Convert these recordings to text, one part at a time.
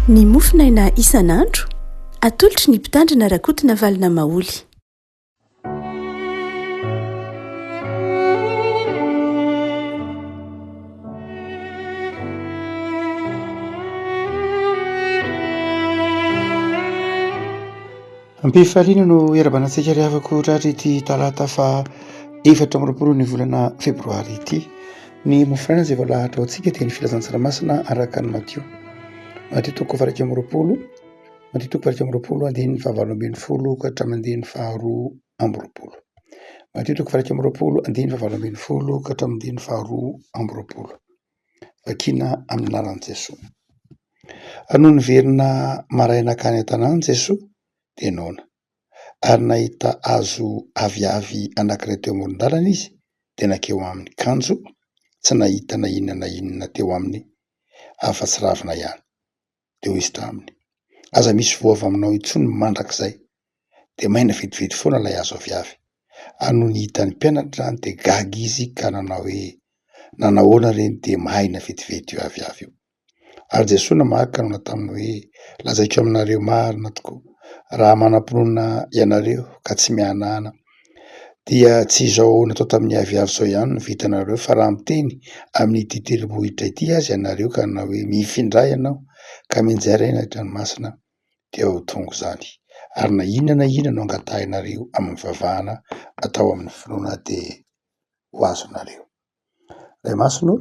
Ny mofinaina isan'andro atolotry ny mpitandrina rakotina valina maoly. Ampifaliana no erabanantsika ry havako rahatry ity talata fa 4 ny volana febroary ity. Ny mofinaina izay voalahatra ao antsika dia ny filazan-tsaramasinà araka ny Matio. Matio 20:20, Matio 20:20 ka hatramin'ny 20:20. Matio 20:20 ka hatramin'ny 20:20. Vakina amin'ny anaran'i Jesosy. Anoho ny verina maraina akany an-tanàna Jesosy dia naona, ary nahita hazo aviavy anankiray teo amoron-dalana izy dia nakeo amin'ny kanjo, tsy nahita na inona teo aminy afa-tsy ravina ihany. Dia hoy izy taminy: aza misy voa avy aminao intsony mandrakizay. Dia maina vetivety foana ilay hazo aviavy. Ary no nihitan'ny mpianatra izany dia gaga izy ka nanao hoe nanahoana reny dia maina vetivety io aviavy io. Ary Jesosy namaky ka nanao taminy hoe lazaiko aminareo marina tokoa, raha manam-pinoana ianareo ka tsy mihanana dia tsy izao natao tamin'ny aviavy izao ihany no vitanareo, fa raha miteny amin'ny ity tendrombohitra ity azy ianareo ka nanao hoe mifindray ianao ka minjary aina ny ranomasina dia ho tonga izany. Ary na inona no angatahinareo amin'ny vavahana atao amin'ny finoana dia ho azonareo. Ray masino,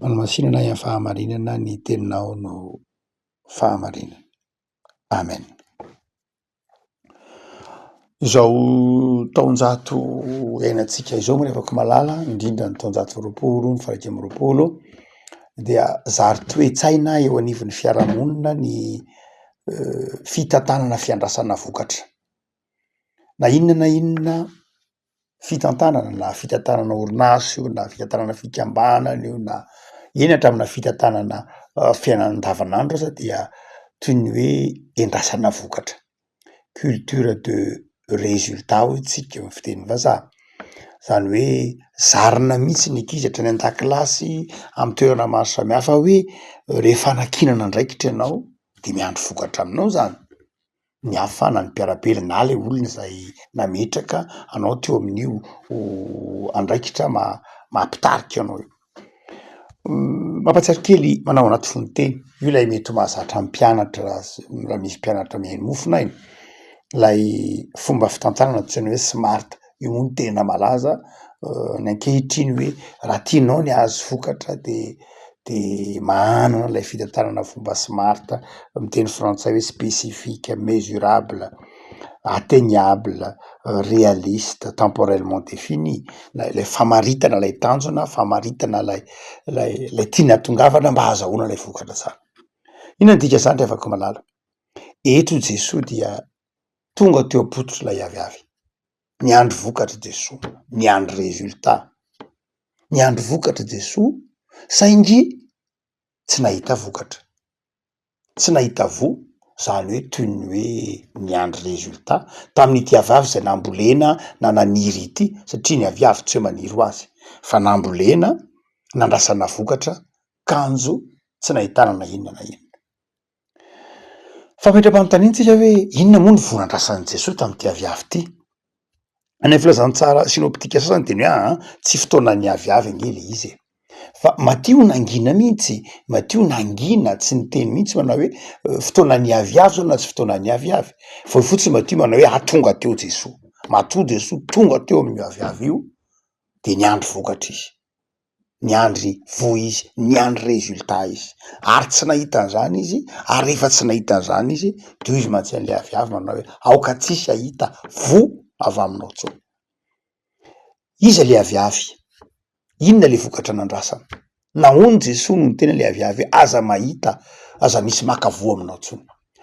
manomasinana amin'ny fahamarinana, ny teninao no fahamarinana. Amen. Izao taonjato iainantsika izao moa rehefa malala, indrindra ny taonjato 20, ny 2020 dia zary toe-tsaina eo anivon'ny fiarahamonina ny fitantanana fiandrasana vokatra. Na inona fitantanana, na fitantanana orinasa io, na fitantanana fikambanana io, na eny hatramina fitantanana fiainana andavanandro aza dia toy ny hoe endrasana vokatra. Culture de résultat hoy isika amin'ny fiteny vazaha. Izany hoe zarina mihitsy ny ankizy hatrany an-dakilasy amin'ny toerana maro samihafa hoe rehefa hanankinana andraikitra ianao dia miandry vokatra aminao izany. Ny hafana ny mpiarabelona na ilay olona izay nametraka anao teo amin'io andraikitra mampitarika anao io. Mampatsiaro kely manao anaty fonoteny, io ilay mety mahazatra amin'ny mpianatra raha misy mpianatra mihaino mofinaina. Ilay fomba fitantanana antsoina hoe smart, io moa no tena malaza ny ankehitriny hoe raha tianao ny hahazo vokatra dia manana ilay fitantanana fomba smart, miteny frantsay hoe spécifique, mesurable, atteignable, réaliste, temporellement défini. Ilay famaritana ilay tanjona, famaritana ilay tiana hatongavana mba hahazahoana ilay vokatra tsara. Inona ny dika izany rehefa malala? Eto Jesosy dia tonga teo am-pototry ilay aviavy. Niandry vokatra Jesosy, niandry résultat. Niandry vokatra Jesosy, saingy tsy nahita vokatra, tsy nahita voa, izany hoe toy ny hoe niandry résultat tamin'ity aviavy izay nambolena na naniry ity, satria ny aviavy tsy hoe maniry ho azy, fa nambolena nandrasana vokatra, kanjo, tsy nahitana na inona. Fa metra-panontaniana tsika hoe inona moa ny voa nandrasan'i Jesosy tamin'ity aviavy ity? Any filazantsara sinoptika sasany dia ny hoe tsy fotoanan'ny aviavy anie le izy e. Fa Matio nangina mihitsy, Matio nangina tsy niteny mihitsy manao hoe fotoanan'ny aviavy zao na tsy fotoanan'ny aviavy. Fa fotsiny Matio manao hoe tonga teo Jesosy. Matoa Jesosy tonga teo amin'ny aviavy io dia niandry vokatra izy, niandry voa izy, niandry résultat izy. Ary tsy nahita an'izany izy, ary rehefa tsy nahita an'izany izy dia izy mantsy an'ilay aviavy manao hoe aoka tsisy ahita voa avy aminao tsao. Iza ilay aviavy? Inona ilay vokatra nandrasana? Nahoana Jesosy no niteny ilay aviavy aza mahita, aza misy maka voa aminao tsony?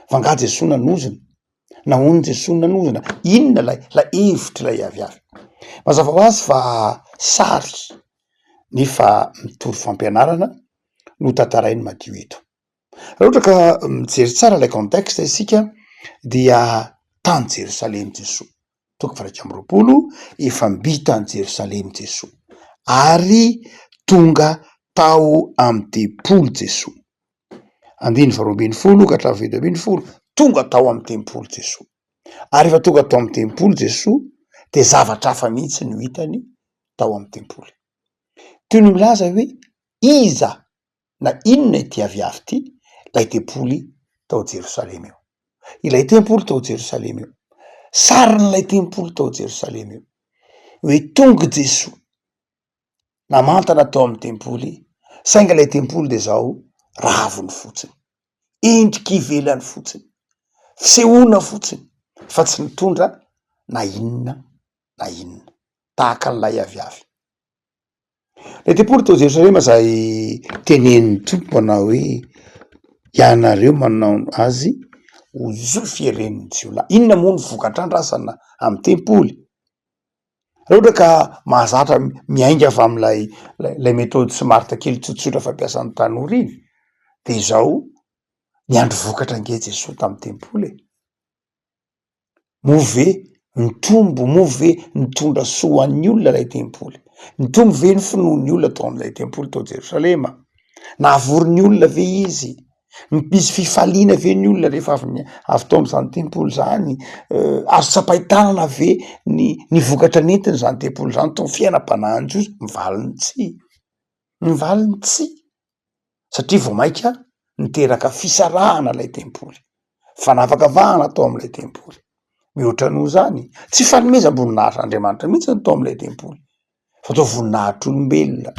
Fa nga Jesosy nanozona? Nahoana Jesosy nanozona? Inona ilay hevitra ilay aviavy? Mazava ho azy fa sary nefa mitory fampianarana no tantarainy Matio eto. Raha ohatra ka mijery tsara ilay contexte isika dia tany Jerosalema Jesosy. 2020 efa mbita ny Jerosalema Jesosy ary tonga tao amin'ny tempolo Jesosy. andiny faroambiny folo ka hatramin'ny fito ambiny folo tonga tao amin'ny tempolo Jesoa. Ary efa tonga tao amin'ny tempolo Jesoa de zavatra hafa mihitsy no hitany tao amin'ny tempoly. Toy ny milaza hoe iza na inona ity aviavy ity, lay tempoly tao Jerosalema eo. Ilay tempoly tao Jerosalema eo. Sarin'ilay tempoly tao Jerosalema eo. Hoe tonga Jesoa namantana tao amin'ny tempoly, sainga ilay tempoly de zao raviny fotsiny, endriky ivelany fotsiny, fisehoana fotsiny, fa tsy nitondra na inona na inona, tahaka an'ilay aviavy. Le tempoly tao Jerosalema zay tenenin'ny tompo manao hoe ianareo manao azy ho zo fieren'ny jiolahy. Inona moa ny vokatra andrasana amin'ny tempoly? Raha ohatra ka mahazatra miainga avy am'lay méthode Smart kely tsotsotra fampiasan'ny tanora iny, de zao niandry vokatra nge Jesoa tamin'ny tempoly e. Move nitombo, move nitondra soa an'ny olona lay tempoly, nitombo ve ny finoan'ny olona tao am'lay tempoly tao Jerosalema, nahavory olona ve izy, misy fifaliana ve ny olona rehefa avy tao am'zany tempoly zany, azo tsapahitanana ve ny vokatra nentiny zany tempoly zany tao fiainam-panahin'ny Jiosy? Mivaliny tsy, satria vao mainka niteraka fisarahana lay tempoly, fanavakavahana tao am'lay tempoly. Mihoatra noho zany tsy fanomezam-boninahitran'Andriamanitra mihitsy ny tao am'lay tempoly, fa tao voninahitr'olombelona,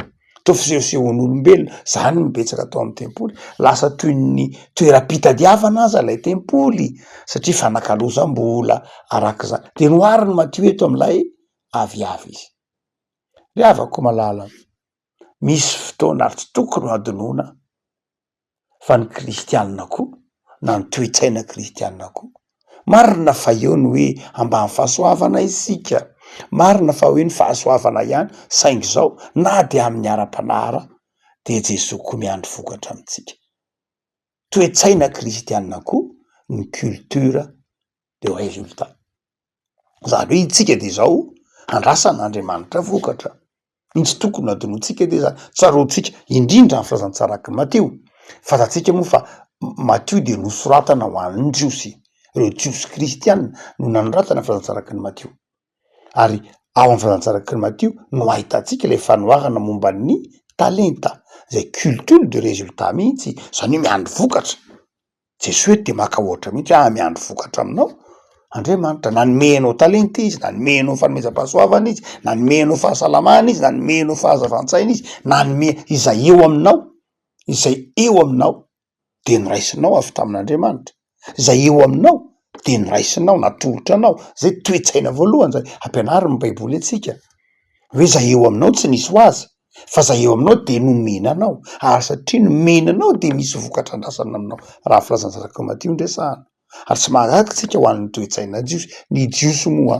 tao fisehosehoan'olombelona, zany mibetsaka tao amin'ny tempoly. Lasa toy ny toeram-pitadiavana aza lay tempoly, satria fanakalozam-bola arak'izany. De nohariny Matthieu eto am'lay aviavy izy. Le avako malala, misy fotoana ary tsy tokony ho adinoina fa ny kristianina koa na ny toe-tsaina kristianina koa, marina fa eo ny hoe ambany fahasoavana isika, marina fa hoe ny fahasoavana ihany, saingy zao na de amin'ny ara-panahara de Jesoa koa miandry vokatra amitsika. Toe-tsaina kristianina koa ny culture de résultat. Zany hoe itsika de zao andrasan'Andriamanitra vokatra. Iny tsy tokony adinointsika de zany, tsaroantsika indrindra amin'ny filazantsaraky Matteo. Fatatsika moa fa Matteo de nosoratana ho an'ny Jiosy, ireo Jiosy kristianina no nanoratana filazantsaraky ny Matteo. Ary ao amin'ny filazantsaraky ny Matteo no ahitantsika le fanoharana momba ny talenta, zay culture de résultat mihitsy, zany hoe miandry vokatra. Jesoa de maka ohatra mihitsy, miandry vokatra aminao Andriamanitra, nanomenao talenta izy, nanomenao fanomezam-pahasoavana izy, nanomenao fahasalamana izy, nanomenao fahazavan-tsaina izy, nanome izay eo aminao de noraisinao avy tamin'Andriamanitra, izay eo aminao de noraisinao, natolotra anao. Zay toe-tsaina voalohany zay ampianariny Baiboly antsika, hoe zay eo aminao tsy nisy ho azy, fa zay eo aminao de nomenanao, ary satria nomenanao de misy vokatra andrasana aminao, raha filazantsaraky Matteo ndresahana. Ary tsy mahagaga tsika ho an'ny toe-tsaina Jiosy. Ny Jiosy moa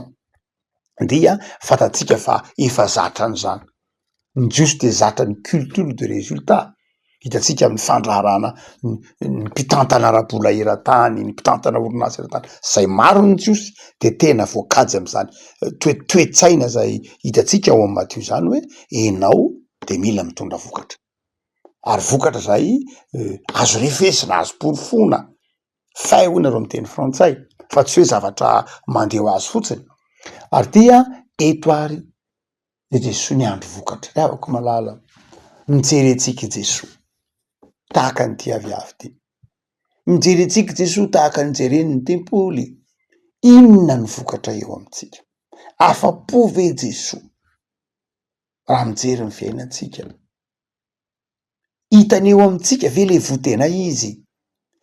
dia fatatsika fa efa zatran'izany. Ny Jiosy de zatran'ny culture de résultat. Hitatsika amin'ny fandraharana ny mpitantana ara-bola eran-tany, ny mpitantana orinasa eran-tany, zay maro ny Jiosy de tena voakajy am'zany toe-tsaina zay hitatsika ao amin'ny Matteo zany hoe enao de mila mitondra vokatra. Ary vokatra zay azo refesina, azo porofona, fay hoy nareo amin'ny teny frantsay, fa tsy hoe zavatra mandeha ho azy fotsiny. Ary dia eto ary de Jesoa niandry vokatra. Avako malala, mijerentsika Jesoa tahaka nyity aviavy ty, mijerentsika Jesoa tahaka nijeren'ny tempoly. Inona ny vokatra eo amitsika? Afa-po ve Jesoa raha mijery ny fiainantsika? Hitany eo amitsika ve le votena izy?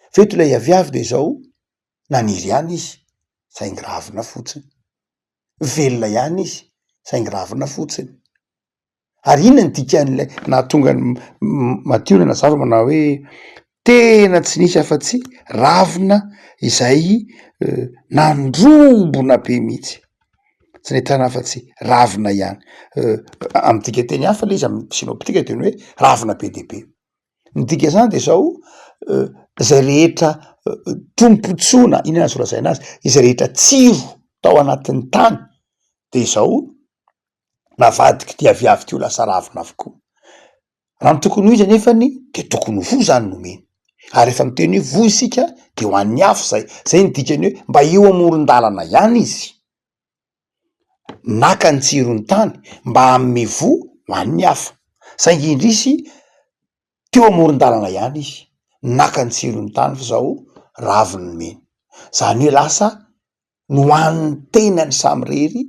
Feto ilay aviavy de zao naniry ihany izy, saingy ravina fotsiny, velona ihany izy, saingy ravina fotsiny. Ary inona ny dikan'ilay nahatonga Matteo nazava manao hoe tena tsy nisy afa-tsy ravina izay nandrobona be mihitsy, tsy nahitana afa-tsy ravina ihany. Amin'ny dika teny hafa le izy amin'ny sinoptika de hoe ravina be de be. Ny dika zany de zao zay rehetra tompontsoana, inona azo lazaina azy, izay rehetra tsiro tao anatin'ny tany de zao navadiky ty aviavy ty ho lasa ravina avokoa. Raha ny tokony ho izy anefany de tokony ho zany nomeny. ary rehefa miteny hoe voy isika de ho an'ny afo zay ny dikany hoe mba eo amoron-dalana ihany izy naka ny tsirony tany mba amin'ny vo ho an'ny hafa saingy indrisy teo amoron-dalana ihany izy naka ny tsirony tany fa zao raviny meny zany hoe lasa nohan'ny tenany samy rery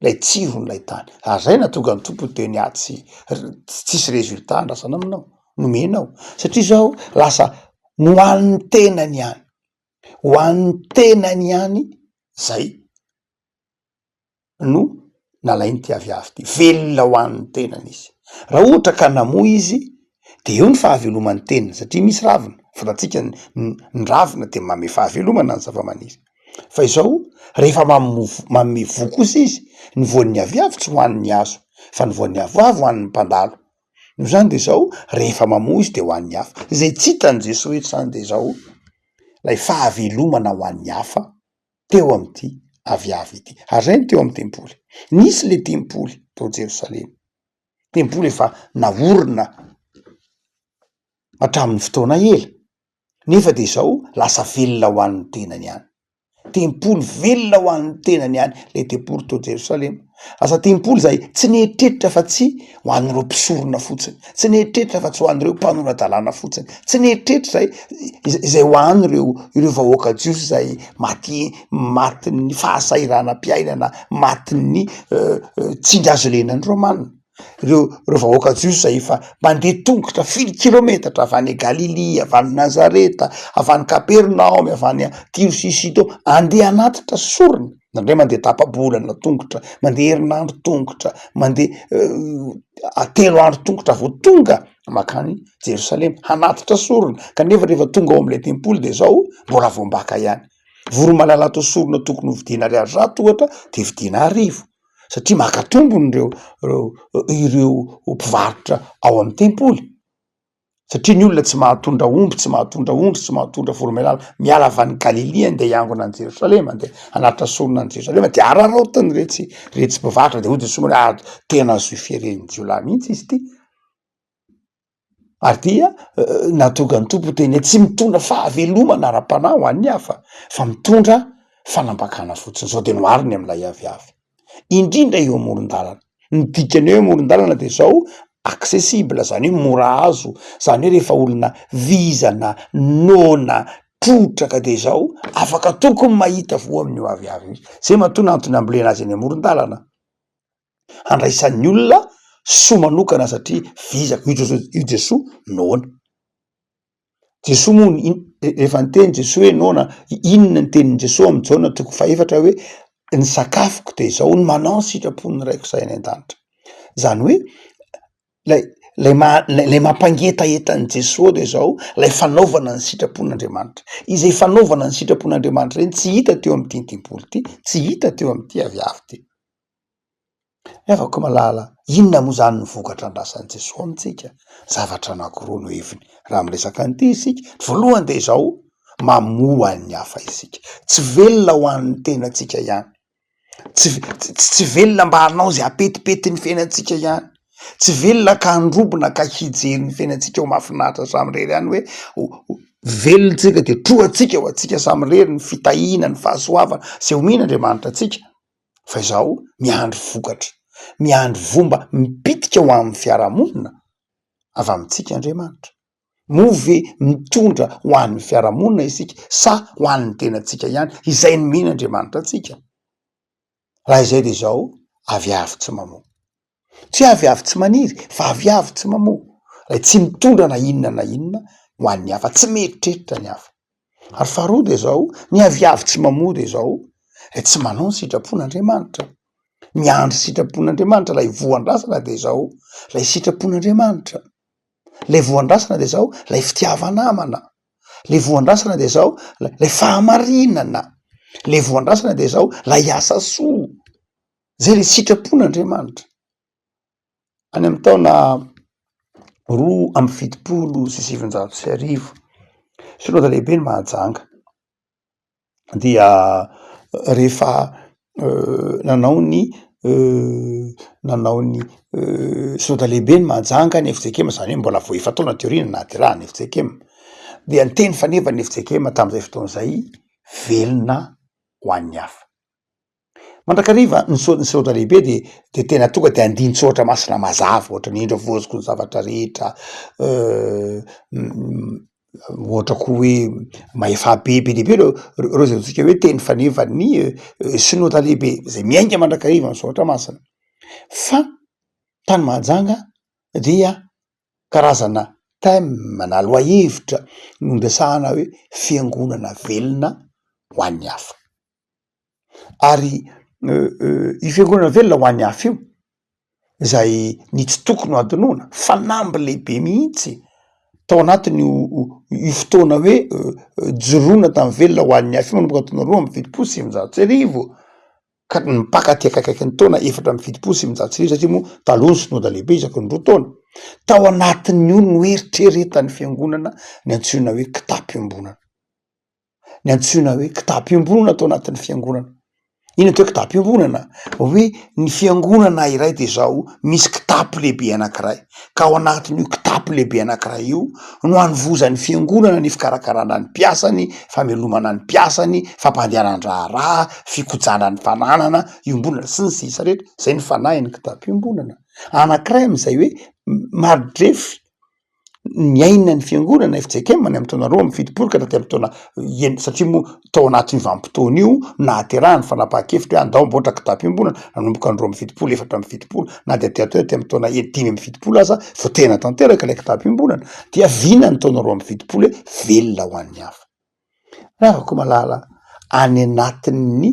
lay tsiron'lay tany ary zay natonga ny tompo teny tsisy rezultat andrasana aminao nomenao satria zao lasa nohan'ny tenany ihany hoan'ny tenany ihany zay no nalainy ty aviavy ty velona ho an'ny tenany izy raha ohatra ka namoa izy de eo ny fahaveloman'ny tenany satria misy ravina fatatsika ny ravina de mame fahavelomana ny zava-maniry fa izao rehefa manome vo kosa izy ny voan'ny aviavy tsy hoan'ny azo fa ny voan'ny avoavo hoan'ny mpandalo no zany de zao rehefa mamoa izy de ho an'ny hafa zay tsy hitan'i Jesosy eto zany de zao lay fahavelomana ho an'ny hafa teo am'ty aviavy ity ary zay ny teo amy tempoly nisy le tempoly tao Jerosalema tempoly efa naorina hatramin'ny fotoana ela nefa de zao lasa velona ho an'ny tenany ihany tempoly velona ho an'ny tenany ihany le tempoly tao Jerosalema asa tempoly zay tsy nietreritra fa tsy ho an'ireo mpisorona fotsiny tsy nietreritra fa tsy ho an'ireo mpanorandalàna fotsiny tsy nietreritra zay ho an'ireo vahoaka jiosy zay matin'ny fahasahiranam-piainana matin'ny tsindry azo lenan'ny romanina ireo vahoaka jiosy zay efa mandeha tongotra firy kilometatra avy any Galily avy any Nazareta avy any Kapernaume avy any Tiro sy Sidon andeha anatitra sorona nandray mandeha tapa-bolana tongotra mandeha herinandro tongotra mandeha telo andro tongotra vo tonga makany Jerosalema hanatitra sorona kanefa rehefa tonga ao am'ilay tempoly de zao mbola voambaka ihany voro-malala atao sorona tokony ho vidiana ariary zato ohatra de vidiana arivo satria makatombony ireo mpivarotra ao amin'ny tempoly satria ny olona tsy mahatondra omby tsy mahatondra ondry tsy mahatondra voro-mailala miala avy any Galily andeha iangona any Jerosalema andeha hanatitra sorona any Jerosalema de araraotany retsy mpivarotra de ho de somary tena azo iferen'ny jiolahy mihitsy izy ty ary dia natonga ny tompo teny tsy mitondra fahavelomana ara-panahy ho an'ny hafa fa mitondra fanambakana fotsiny zao de noariny am'lay aviavy indrindra eo amoron-dalana ny dikany eo amoron-dalana de zao accessible zany hoe mora azo zany hoe rehefa olona vizana nona trotraka de zao afaka tokony mahita vo amin'io aviavy zay mahatonga antony ambolena azy eny amoron-dalana handraisan'ny olona soa manokana satria vizaka io Jesosy nona Jesosy moa efa niteny Jesosy hoe nona inona ny tenin'ny Jesosy amy Jaona toko faefatra hoe ny sakafoko de zao ny manao ny sitrapon'ny raiko zay any an-danitra zany hoe lay mampangetaetan'ny Jesosy de zao lay fanaovana ny sitrapon'Andriamanitra izay fanaovana ny sitrapon'Andriamanitra reny tsy hita teo am'ty tempoly ty tsy hita teo am'ty aviavy ty afaka malala inona moa zany ny vokatra andrasan'i Jesosy amitsika zavatra anankiroa no heviny raha miresaka an'ity isika voalohany de zao mamoa ny hafa isika tsy velona ho an'ny tenatsika ihany tsy velona mba hanao zay apetipety ny fiainantsika ihany tsy velona ka handrobona ka hijery ny fiainantsika ho mahafinaritra samy rery ihany hoe velontsika de troatsika ho atsika samy rery ny fitahina ny fahasoavana zay omena Andriamanitra atsika fa izao miandry vokatra miandry vomba mipitika ho amin'ny fiarahamonina avy amintsika Andriamanitra move mitondra ho an'ny fiarahamonina isika sa ho an'ny tenatsika ihany izay ny mena Andriamanitra atsika raha izay de zao aviavy tsy mamoa tsy aviavy tsy maniry fa aviavy tsy mamoa ray tsy mitondra na inona ho an'ny hafa tsy mieritreritra ny hafa ary faharoa de zao ny aviavy tsy mamoa de zao ray tsy manao ny sitrapon'Andriamanitra miandry sitrapon'Andriamanitra lay voandrasana de zao lay sitrapon'Andriamanitra lay voandrasana de zao lay fitiavanamana le voandrasana de zao lay fahamarinana le voandrasana de zao lay asa soa zay le sitrapon'Andriamanitra any amin'ny taona 2017 synodana lehibe ny mahajanga dia rehefa nanao ny synodana lehibe ny mahajanga ny FJKM zany hoe mbola vo efa taona teoriana na de raha ny FJKM de anteny faneva ny fitsekema tam'izay fotoan'izay velona ho an'ny hafa. Mandrakariva ny soratra lehibe de tena tonga de andiny soratra masina mazava ohatra ny indra vozoko ny zavatra rehetra ohatra koa hoe maefa bebe lehibe reo zay tsika hoe teny faneva ny synota lehibe zay miainga mandrakariva ny soratra masina. Fa tany Mahajanga dia karazana thème na loahevitra nondresahana hoe fiangonana velona ho an'ny hafa. Ary io fiangonana velona ho an'ny hafa io zay ny tsy tokony ho adinoana fanamby lehibe mihitsy tao anatiny io fotoana hoe joroana tamin'ny velona ho an'ny hafa io manomboka taona 2:7 ka mipakaty akaikaiky ny taona 4:7 satria moa taloha ny synoda lehibe isaky ny 2 taona tao anatin'io no eritreretan'ny fiangonana ny antsoina hoe kitapo-iombonana. Ny antsoina hoe kitapo-iombonana tao anatin'ny fiangonana. Ino atao hoe kitapo-iombonana? Hoe ny fiangonana iray de zao misy kitapo lehibe anankiray, ka ao anatin'io kitapo lehibe anankiray io no hanovozan'ny fiangonana ny fikarakarana ny mpiasany, famelomana ny mpiasany, fampandehanan-draharaha, fikojana ny fananana, iombonana sy ny sisa rehetra. Zay ny fanahy ny kitapo-iombonana. Anankiray am'izay hoe maridrefy ny ainina ny fiangonana fitsekemany amy taona 2:7 ka raty amy taona satria moa tao anatin'ny vanim-potoana io nahaterahany fanapahan-kevitra hoe andao mboatra kitapo-iombonana nanomboka ny 2:7 4:7 na de aty amy taona 5:7 aza vo tena tanteraka ilay kitapo-iombonana dia vina ny taona 2:7 hoe velona ho an'ny hafa. Raha ko malala any anatin'ny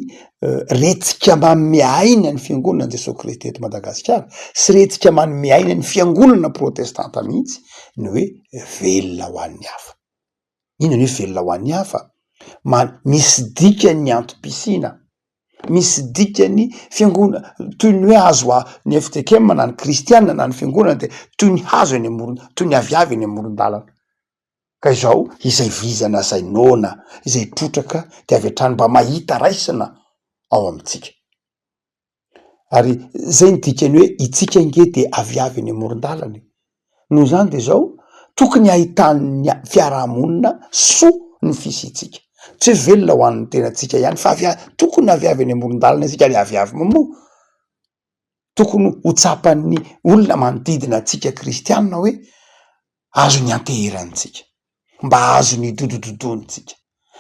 retsika manome aina ny fiangonana Jesosy Kristy eto Madagasikara sy retsika manome aina ny fiangonana protestanta mihitsy ny hoe velona ho an'ny hafa. Ino ny hoe velona ho an'ny hafa? Misy dikany antom-pisina, misy dikany fiangonana toy ny hoe azo ny FTKM na ny kristianina na ny fiangonana de toy ny hazo eny amoron, toy ny aviavy eny amoron-dalana. Ka izao izay vizana zay nona izay trotraka de avy hatrany mba mahita raisina ao amitsika. Ary zay ny dikany hoe itsika nge de aviavy eny amoron-dalana. Noho zany de zao tokony ahitan'ny fiarahamonina soa ny fisitsika. Tsy hoe velona ho an'ny tenatsika ihany fa tokony aviavy eny amoron-dalana isika le aviavy mamoa. Tokony ho tsapan'ny olona manodidina antsika kristianina hoe azo ny antehirantsika, mba azo ny dodododonitsika,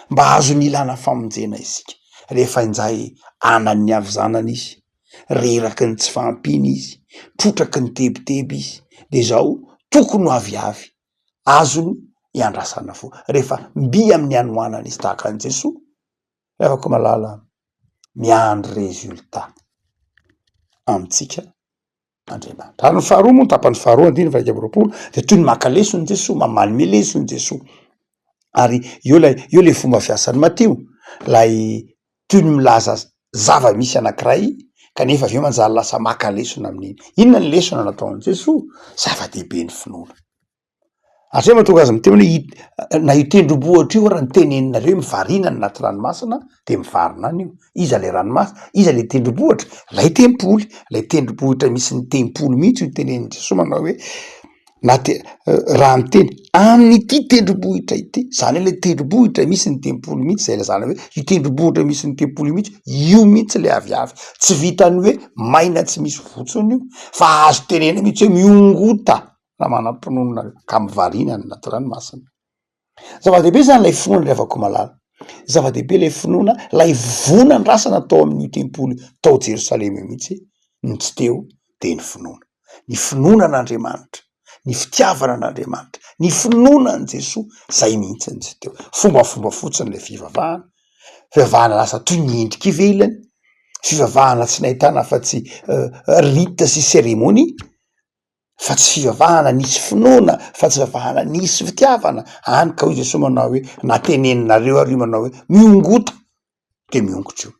mba azo ny ilana famonjena isika. Rehefa injay anan'ny avizanana izy, reraky ny tsy fampiny izy, trotraky ny tebiteby izy, de zao tokony ho aviavy, azony iandrasana fo. Rehefa mbi amin'ny anoanana izy tahaka an' Jesosy, afaka malala miandry resultat amitsika Andriamanitra. Ary ny faharoa moa ny tapany faharoa 9:20 de toy ny maka lesony Jesosy, mamanome lesony Jesosy. Ary io le fomba fiasan'ny Matio, lay toy ny milaza zava-misy anankiray kanefa avy eo manjary lasa maka lesona amin'iny. Inona ny lesona nataon'i Jesosy? Zava-dehibe ny finoana. Atria mahatonga azy miteny hoe na io tendrombohitra io raha ny teneninareo mivarina ny anaty ranomasina de mivarina any io. Iza le ranomasina? Iza le tendrombohitra? Lay tempoly, lay tendrombohitra misy ny tempoly mihitsy io tenenin'i Jesosy manao hoe raha miteny amin'ity tendrombohitra ity, zany hoe le tendrombohitra misy ny tempoly mihitsy zay lazana hoe io tendrombohitra misy ny tempoly mihitsy io mihitsy le aviavy, tsy vitany hoe maina tsy misy votsony io fa azo tenena mihitsy hoe miongota raha manam-pinoana ka mivarina ny anaty ranomasina. Zava-dehibe zany lay finoana rehavako malala. Zava-dehibe lay finoana, lay vonan-drasana tao amin'io tempoly tao Jerosalema mihitsy ny tsy teo de ny finoana. Ny finoana an'Andriamanitra, ny fitiavana an'Andriamanitra, ny finoana an' Jesosy, zay mihitsy ny tsy teo. Fombafomba fotsiny le fivavahana lasa toy ny endriky ivelany, fivavahana tsy nahitana fa tsy rite sy cérémonie, fa tsy fivavahana nisy finoana, fa tsy fivavahana nisy fitiavana. Any ka hoy Jesosy manao hoe nateneninareo ary manao hoe miongota de miongotro io.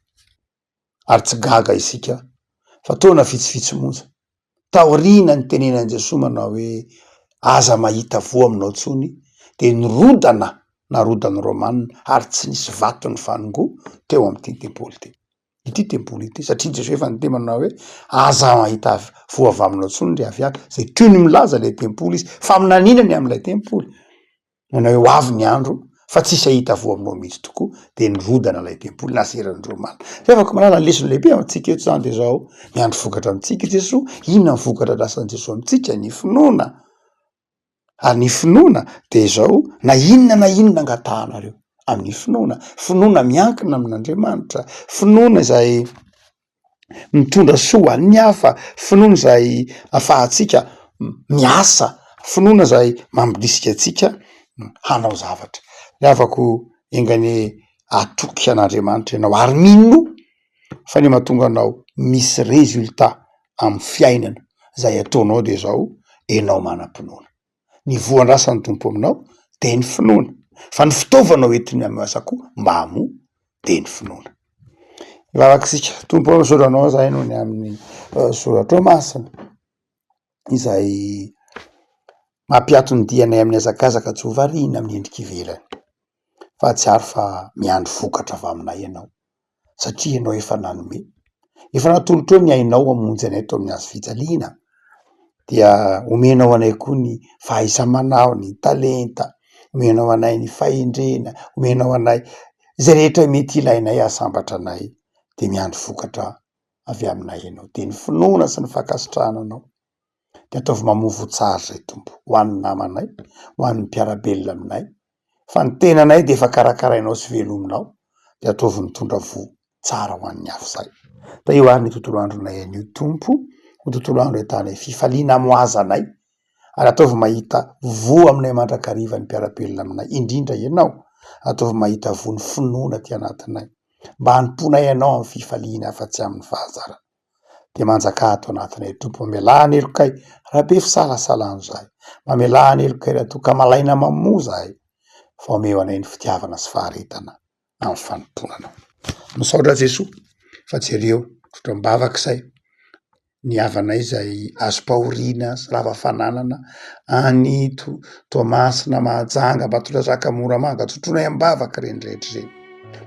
Ary tsy gaga isika fa tona vitsivitsy monja taorina ny tenenan' Jesosy manao hoe aza mahita voa aminao tsony de nirodana narodan'ny Romanina ary tsy nisy vato ny fanongo teo am'ty tempoly ty. Ity tempoly ity satria Jesosy efa ny te manao hoe aza mahita voa avy aminao tsony re aviavy, zay toy ny milaza le tempoly izy fa aminanina ny am'ilay tempoly. manao hoe avy ny andro fa tsisy ahita vo aminao mihitsy tokoa de nirodana lay tempoly naseran'Andriamanitra. Fa afaka manala ny lesona lehibe amintsika eto zany de zao miandro vokatra amitsika Jesoa. Inona ny vokatra lasan'i Jesoa amitsika? Ny finoana. Ary ny finoana de zao na inona angatahanareo amin'ny finoana miankina amin'Andriamanitra, finoana izay mitondra soa an'ny hafa, finoana izay afahantsika miasa, finoana izay mampidisika atsika hanao zavatra. Le afako engany atoky an'Andriamanitra ianao ary mino fa ny mahatonga anao misy resultat amin'ny fiainana zay ataonao de zao ianao manam-pinoana. Ny voandrasan'ny tompo aminao de ny finoana, fa ny fitaovanao entiny amiasa koa mba hamoa de ny finoana. Ivavakisika tompo am'soranao zahay noho ny amin'ny soratra masina izay mampiato ny dianay amin'ny hazakazaka tsy ho variana amin'ny endrika ivelany, fa tsy ary fa miandry vokatra avy aminay ianao satria ianao efa nanome, efa natolotra eo ny ainao amonjy anay tao amin'ny hazo fijaliana, dia omenao anay koa ny fahaiza-manao, ny talenta, omenao anay ny fahendrena, omenao anay zay rehetra mety ilainay ahasambatra anay de miandry vokatra avy aminay ianao. De ny finoana sy ny fankasitrahana anao de ataovy mamovo tsara zay tompo ho an'ny namanay, ho an'ny mpiarabelona aminay, fa ny tenanay de efa karakarainao sy velominao de ataovy mitondra vo tsara ho an'ny hafa zay. Da io ary ny tontolo andronay an'io tompo, ho tontolo andro ahitanay fifaliana moaza anay, ary ataovy mahita vo aminay mandrakariva ny mpiarabelona aminay, indrindra ianao ataovy mahita vo ny finoana ty anatinay, mba hanimponay anao amin'ny fifaliana afa-tsy amin'ny fahazara. De manjaka ato anatinay tompo, mamelà ny elokay raha be fisalasalano zahay, mamelà ny elokay raha toa ka malaina mamoa zahay, fa omeo anay ny fitiavana sy faharetana amin'ny fanimponanao. Misaotra Jesoa fa jereo totram-bavak'izay ny havanay zay azo pahoriana sy lava fananana any Toamasina Mahajanga, Batondrazaka Moramanga, totronay am-bavaka reny rehetra reny,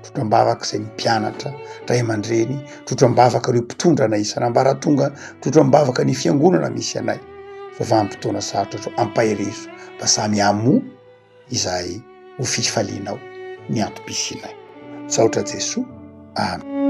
totram-bavaka izay mpianatra ray aman-dreny, totram-bavaka reo mpitondra anay isan'ambaratonga, totram-bavaka ny fiangonana misy anay, fa vanim-potoana sarotra zao ampaherezo mba samy hamoa izay ho fifalianao ny antom-pisinay. Saotra Jesoa. Amen.